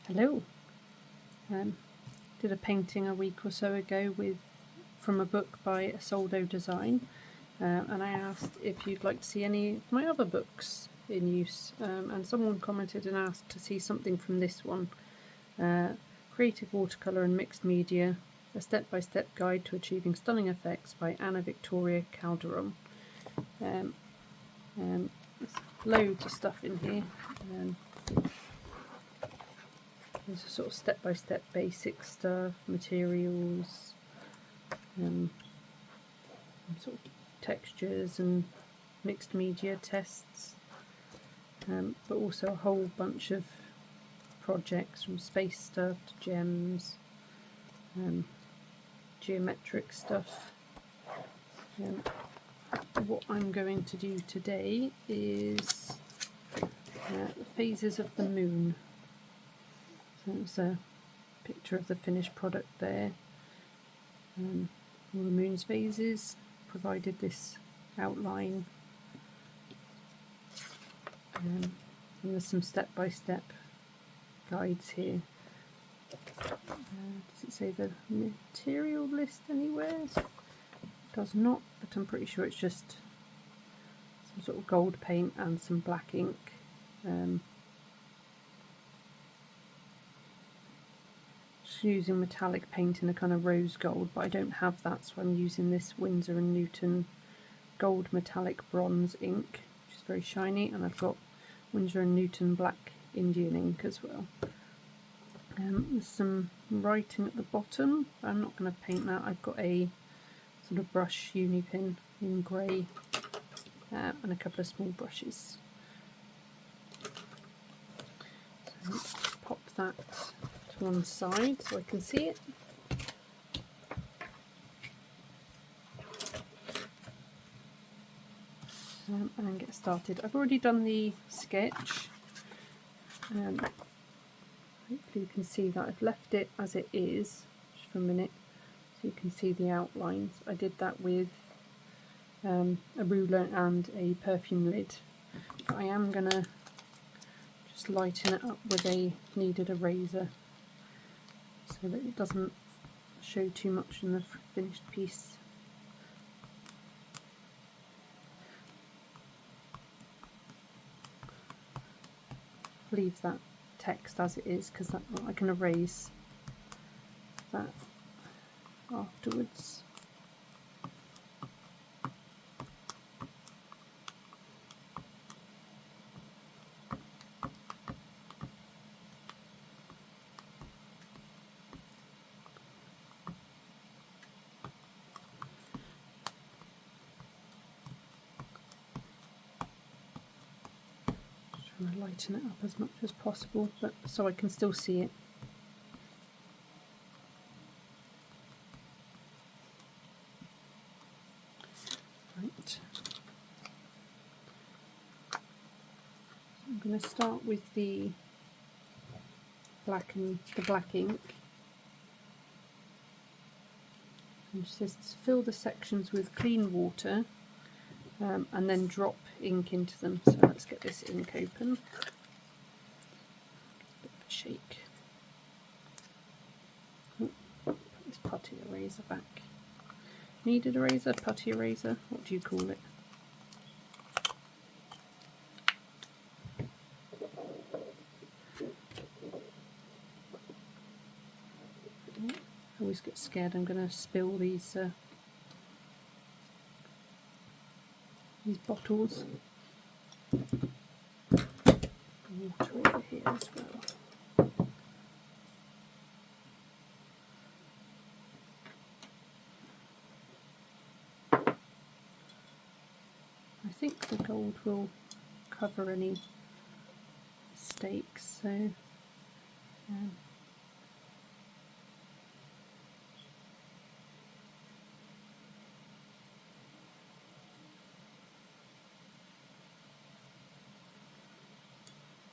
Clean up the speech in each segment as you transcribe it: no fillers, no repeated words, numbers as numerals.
Hello. Did a painting a week or so ago from a book by Isoldo Design, and I asked if you'd like to see any of my other books in use, and someone commented and asked to see something from this one, Creative Watercolor and Mixed Media, a step-by-step guide to achieving stunning effects by Ana Victoria Calderón. There's loads of stuff in here. There's a sort of step-by-step basic stuff, materials, sort of textures and mixed media tests, but also a whole bunch of projects from space stuff to gems, geometric stuff. What I'm going to do today is the phases of the moon. So it's a picture of the finished product there. All the moon's phases provided this outline. And there's some step-by-step guides here. Does it say the material list anywhere? It does not, but I'm pretty sure it's just some sort of gold paint and some black ink. Using metallic paint in a kind of rose gold, but I don't have that, so I'm using this Winsor and Newton gold metallic bronze ink, which is very shiny, and I've got Winsor and Newton black Indian ink as well. There's some writing at the bottom. I'm not going to paint that. I've got a sort of brush uni pin in grey and a couple of small brushes. So pop that to one side so I can see it. And get started. I've already done the sketch. Hopefully you can see that I've left it as it is just for a minute so you can see the outlines. I did that with a ruler and a perfume lid. But I am going to just lighten it up with a kneaded eraser so that it doesn't show too much in the finished piece. Leave that text as it is because I can erase that afterwards. Trying to lighten it up as much as possible, but so I can still see it. Right. I'm going to start with the black ink. And it says to fill the sections with clean water. And then drop ink into them. So let's get this ink open. Bit of a shake. Put this putty eraser back. Kneaded eraser, putty eraser, what do you call it? I always get scared I'm going to spill these bottles. Water over here as well. I think the gold will cover any mistakes, so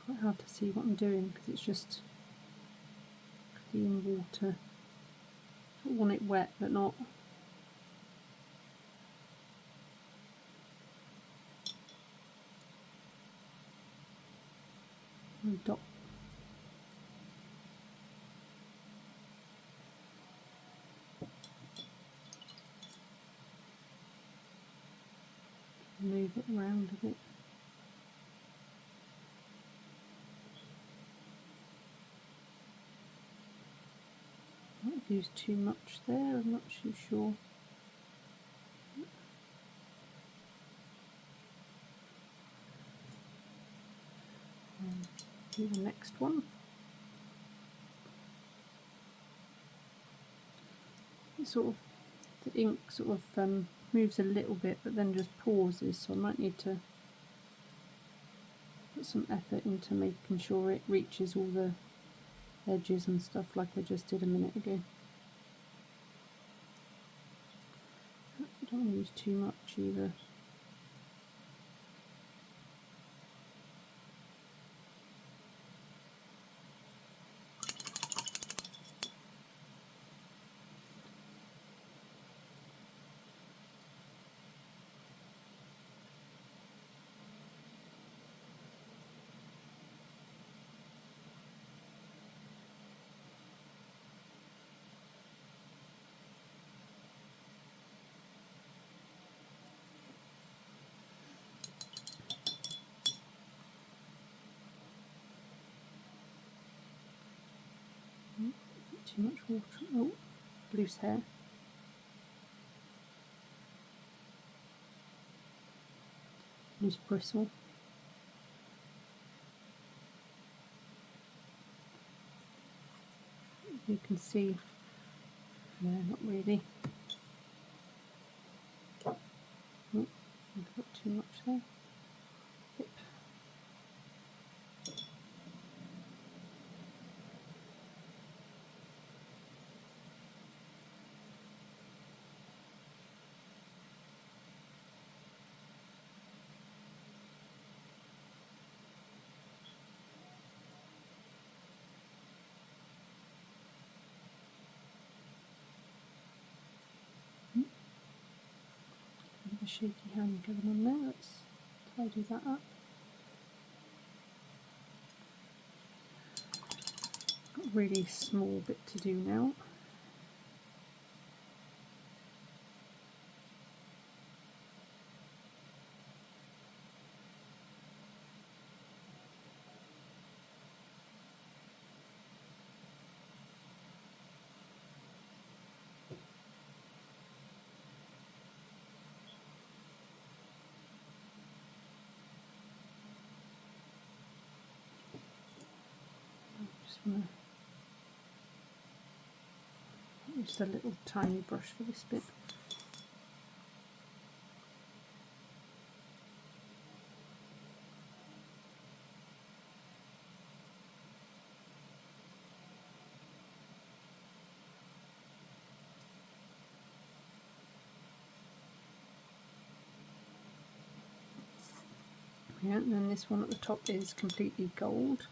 quite hard to see what I'm doing because it's just clean water. I want it wet but not dot move it around a bit. I might have used too much there, I'm not too sure. Do the next one. It sort of, the ink sort of moves a little bit but then just pauses, so I might need to put some effort into making sure it reaches all the edges and stuff like I just did a minute ago. I don't want to use too much either. Too much water. Oh, loose hair. Loose bristle. You can see, no, not really. Oh, I've got too much there. Yep. A shaky hand going on there. Let's tidy that up. Got a really small bit to do now. Just a little tiny brush for this bit. Yeah, and then this one at the top is completely gold.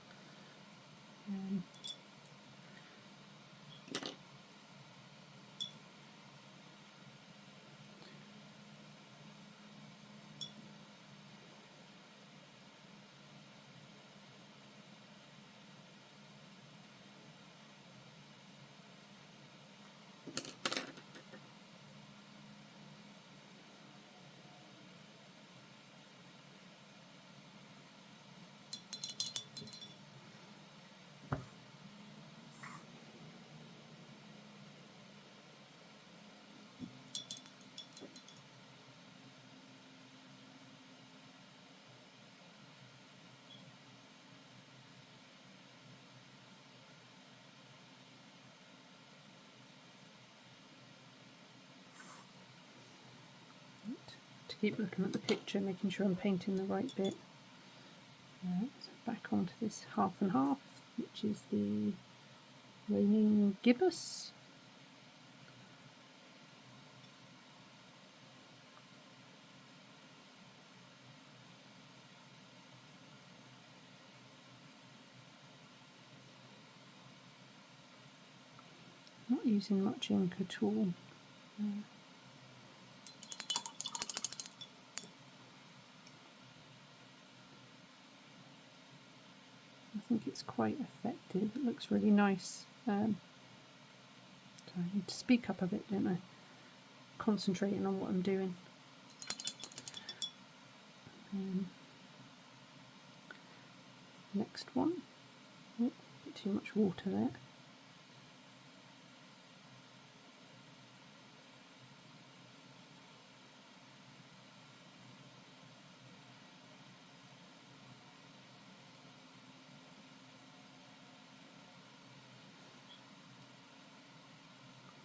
To keep looking at the picture, making sure I'm painting the right bit. So back onto this half and half, which is the raining gibbous. Not using much ink at all. I think it's quite effective. It looks really nice. So I need to speak up a bit, don't I? Concentrating on what I'm doing. Next one. Oh, a bit too much water there.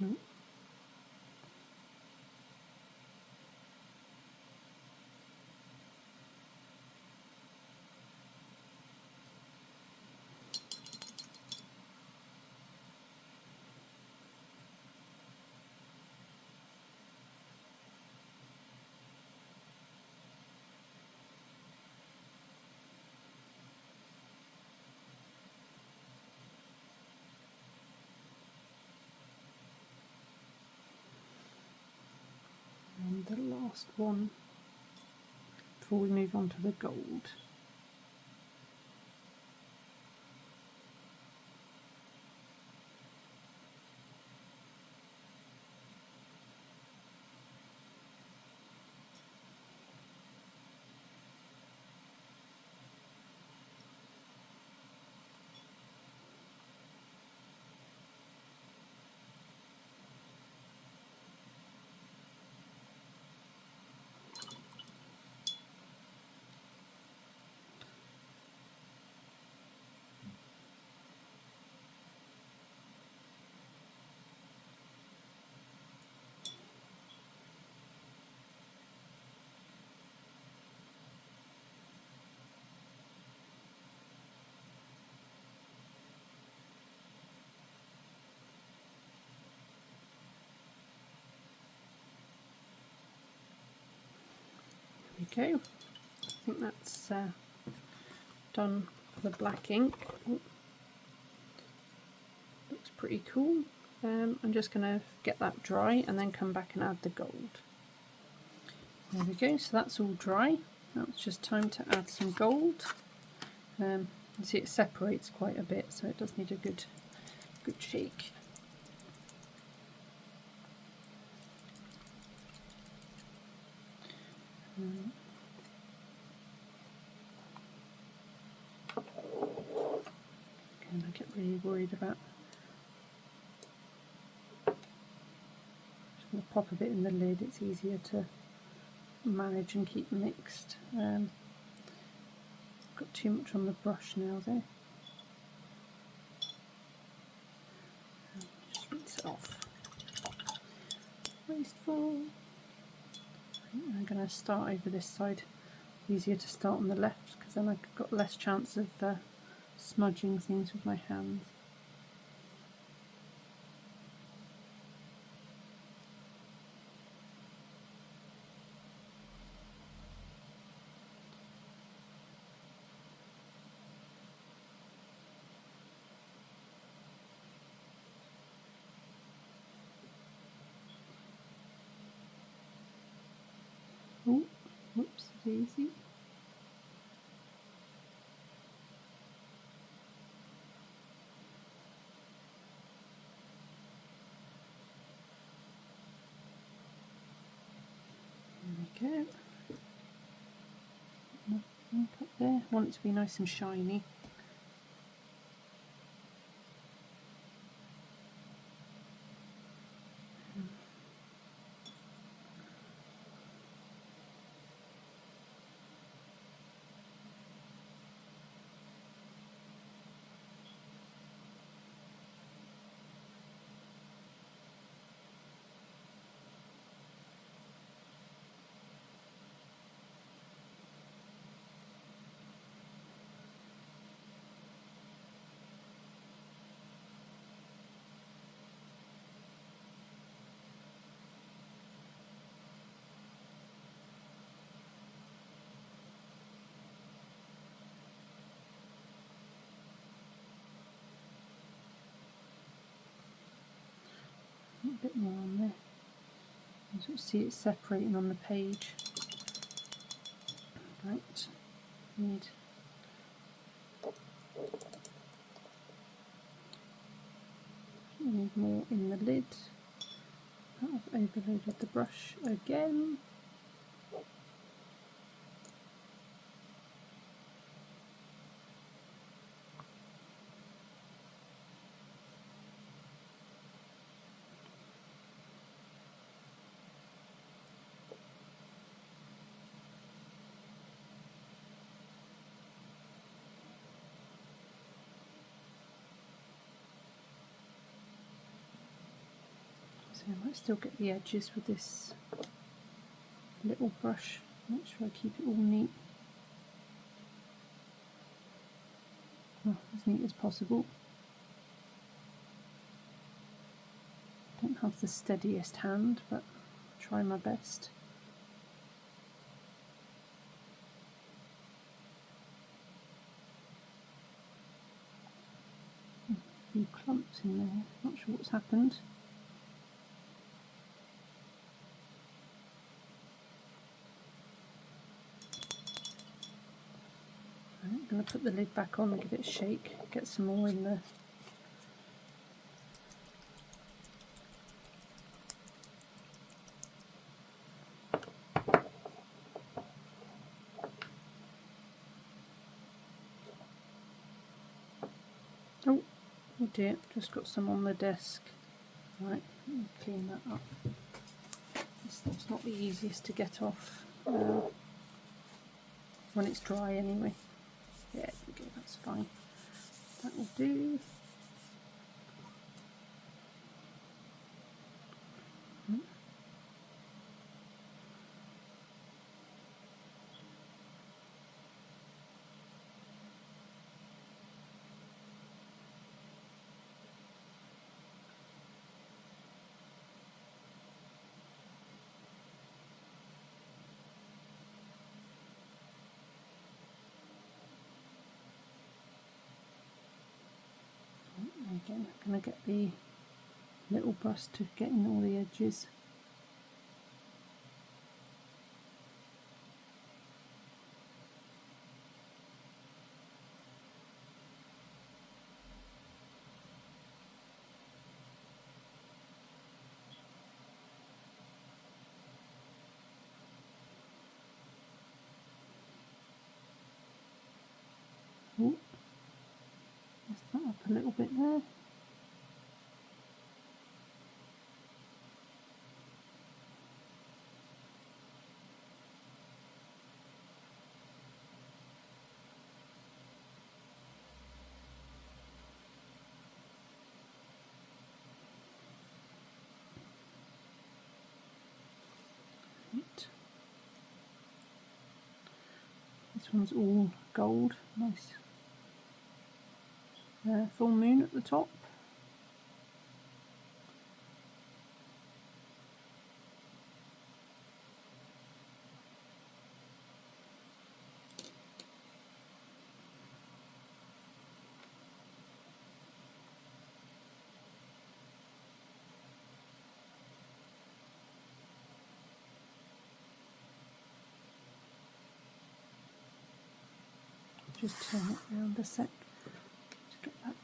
No. And the last one before we move on to the gold. There we go. I think that's done for the black ink. Oh, looks pretty cool. I'm just going to get that dry and then come back and add the gold. There we go, so that's all dry. Now it's just time to add some gold. You see it separates quite a bit, so it does need a good shake. And I get really worried about just going to pop a bit in the lid. It's easier to manage and keep mixed. Got too much on the brush now there. Just rinse it off. Wasteful. I'm going to start over this side. Easier to start on the left because then I've got less chance of smudging things with my hands. Oh, whoops, daisy. There we go. Nothing up there. I want it to be nice and shiny. A bit more on there. You sort of see it separating on the page. Right, need more in the lid. I've overloaded the brush again. I might still get the edges with this little brush. Make sure I keep it all neat. Oh, as neat as possible. Don't have the steadiest hand, but try my best. A few clumps in there, not sure what's happened. I'm going to put the lid back on and give it a shake, get some more in there. Oh dear, just got some on the desk. Right, let me clean that up. It's not the easiest to get off when it's dry anyway. Yeah, there we go, that's fine. That will do. Again, I'm going to get the little brush to get in all the edges. Oh, lift that up a little bit there. This one's all gold, nice. Full moon at the top. Just turn it around a sec to get that.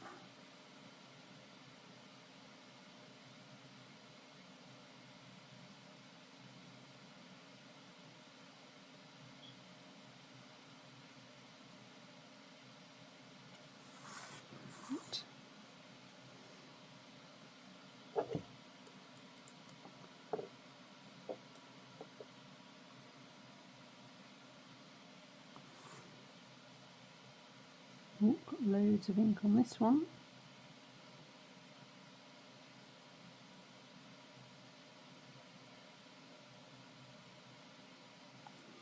Right. Oh, got loads of ink on this one.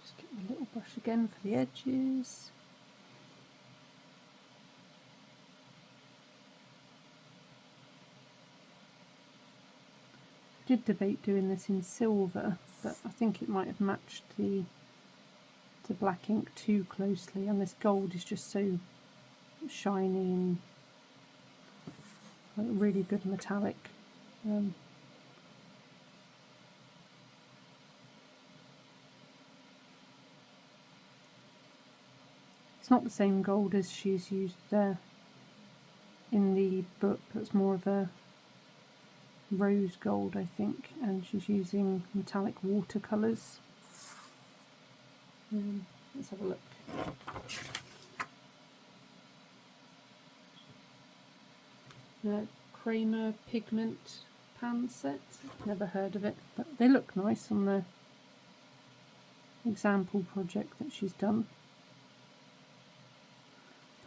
Just get the little brush again for the edges. I did debate doing this in silver, but I think it might have matched the black ink too closely, and this gold is just so shiny and like really good metallic. It's not the same gold as she's used there in the book. That's more of a rose gold, I think, and she's using metallic watercolors. Let's have a look. The Kramer pigment pan set. Never heard of it, but they look nice on the example project that she's done.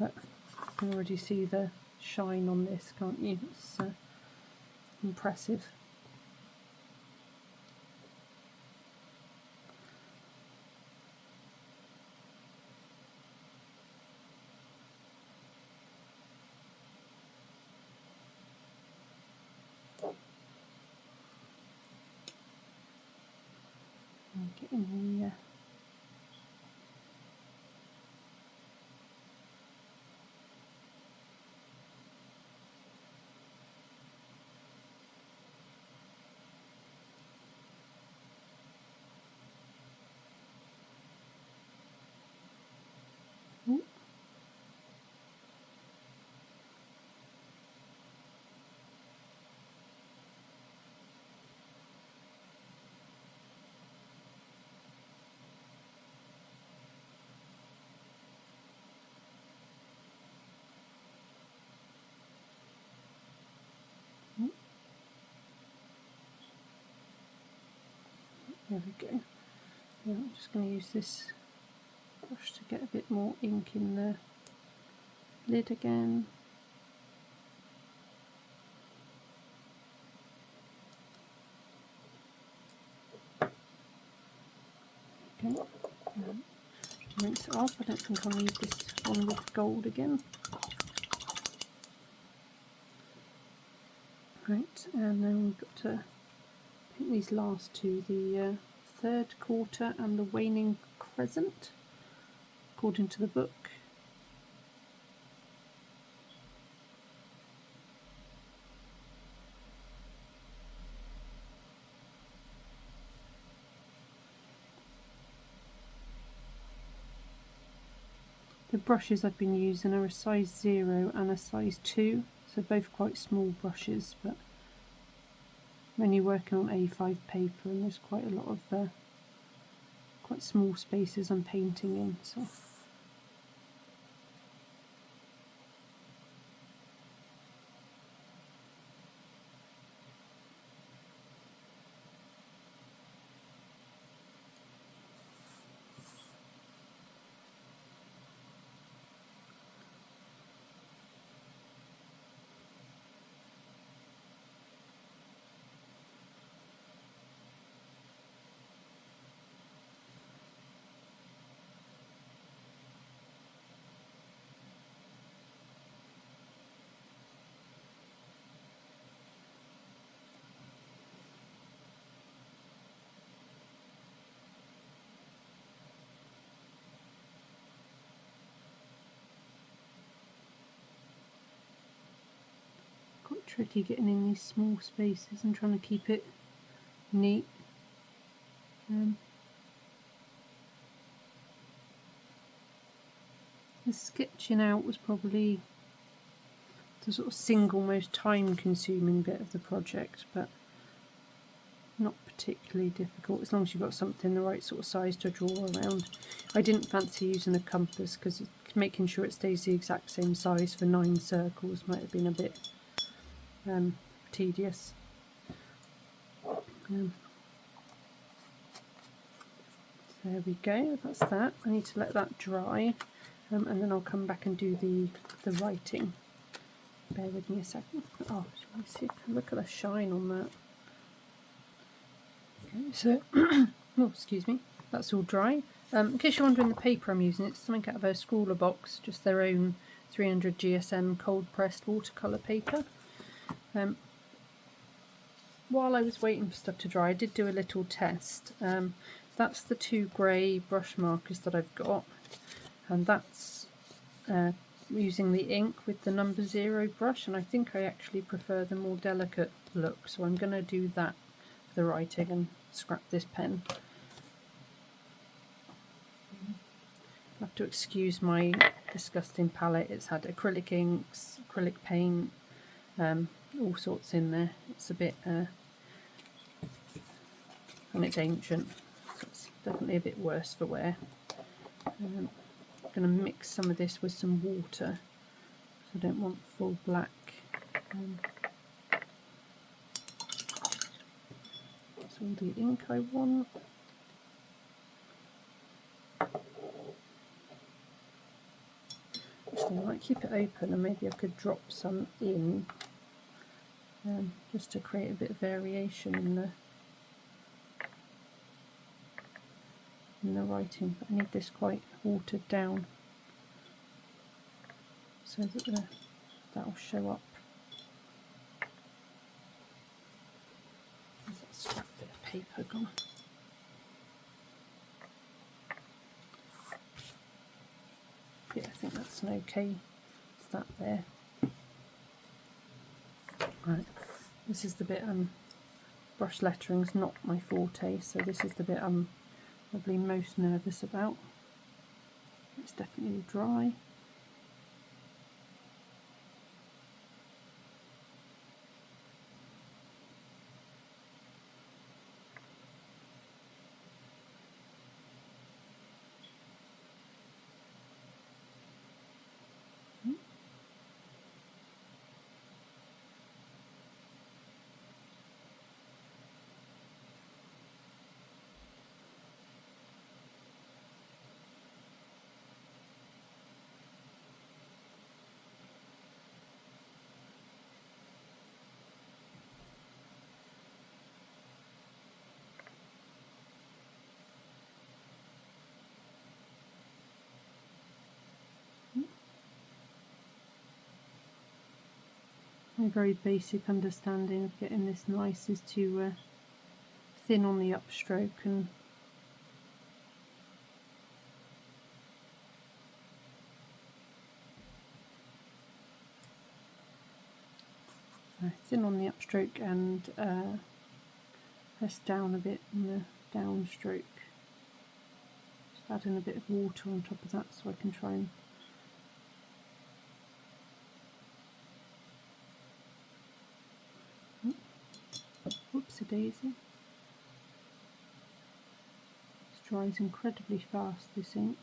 But you can already see the shine on this, can't you? It's impressive. getting the ooh. There we go. Yeah, I'm just going to use this brush to get a bit more ink in the lid again. Okay, rinse it off. I don't think I'll need this one with gold again. Right, and then we've got to paint these last two, the third quarter and the waning crescent, according to the book. The brushes I've been using are a size 0 and a size 2, so both quite small brushes, but I'm only working on A5 paper and there's quite a lot of quite small spaces I'm painting in. So quite tricky getting in these small spaces and trying to keep it neat. The sketching out was probably the sort of single most time consuming bit of the project, but not particularly difficult as long as you've got something the right sort of size to draw around. I didn't fancy using a compass because making sure it stays the exact same size for 9 circles might have been a bit tedious. So there we go, that's that. I need to let that dry and then I'll come back and do the writing. Bear with me a second. Oh, shall we see? Look at the shine on that. Okay, so, oh, excuse me, that's all dry. In case you're wondering, the paper I'm using, it's something out of a Scrawler box, just their own 300 GSM cold pressed watercolour paper. While I was waiting for stuff to dry, I did do a little test. That's the 2 grey brush markers that I've got, and that's using the ink with the number 0 brush, and I think I actually prefer the more delicate look, so I'm going to do that for the writing and scrap this pen. I'll have to excuse my disgusting palette. It's had acrylic inks, acrylic paint, all sorts in there. It's a bit and it's ancient, so it's definitely a bit worse for wear. I'm going to mix some of this with some water, so I don't want full black. That's all the ink I want. Actually, I might keep it open and maybe I could drop some in just to create a bit of variation in the writing. But I need this quite watered down so that that'll show up. Where's that scrap bit of paper gone? an okay start there. Right, this is the bit brush lettering's not my forte, so this is the bit I'm probably most nervous about. It's definitely dry. My very basic understanding of getting this nice is to thin on the upstroke and press down a bit on the downstroke. Just add in a bit of water on top of that so I can try and whoopsie daisy. This dries incredibly fast, this ink.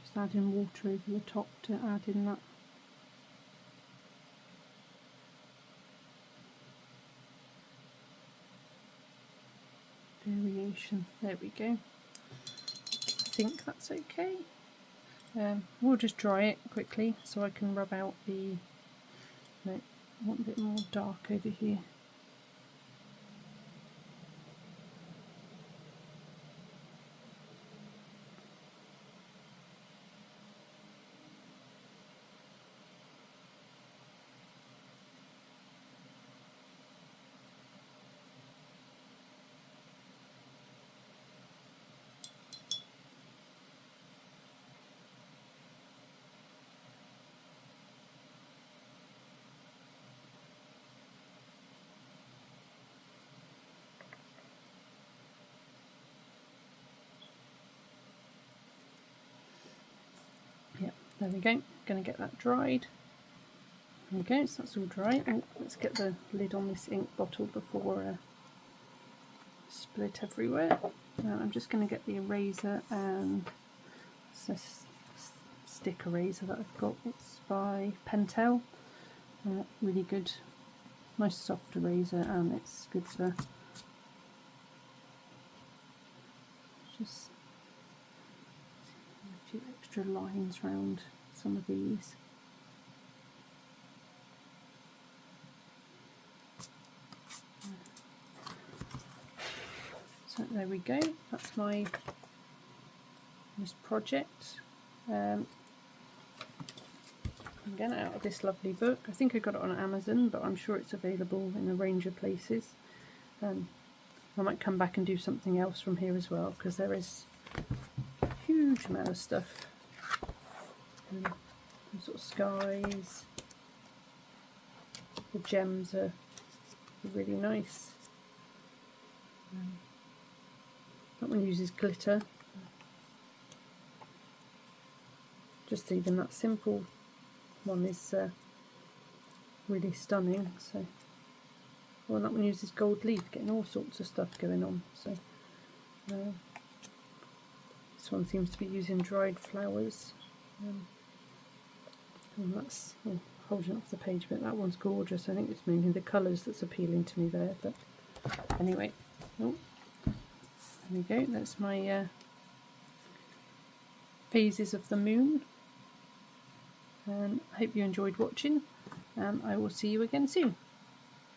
Just add in water over the top to add in that variation. There we go. I think that's okay. We'll just dry it quickly so I can rub out the, no, I want a bit more dark over here. There we go, going to get that dried. There we go, so that's all dry. Oh, let's get the lid on this ink bottle before split everywhere. I'm just going to get the eraser, and it's a stick eraser that I've got. It's by Pentel. Really good, nice soft eraser, and it's good for just a few extra lines around some of these. So there we go, that's this project. Again, out of this lovely book. I think I got it on Amazon, but I'm sure it's available in a range of places. I might come back and do something else from here as well, because there is a huge amount of stuff. Some sort of skies. The gems are really nice. That one uses glitter. Just even that simple one is really stunning. So, well, that one uses gold leaf, getting all sorts of stuff going on. So, this one seems to be using dried flowers. And that's holding up the page a bit. That one's gorgeous. I think it's mainly the colours that's appealing to me there. But anyway, oh, there we go. That's my phases of the moon. I hope you enjoyed watching, and I will see you again soon.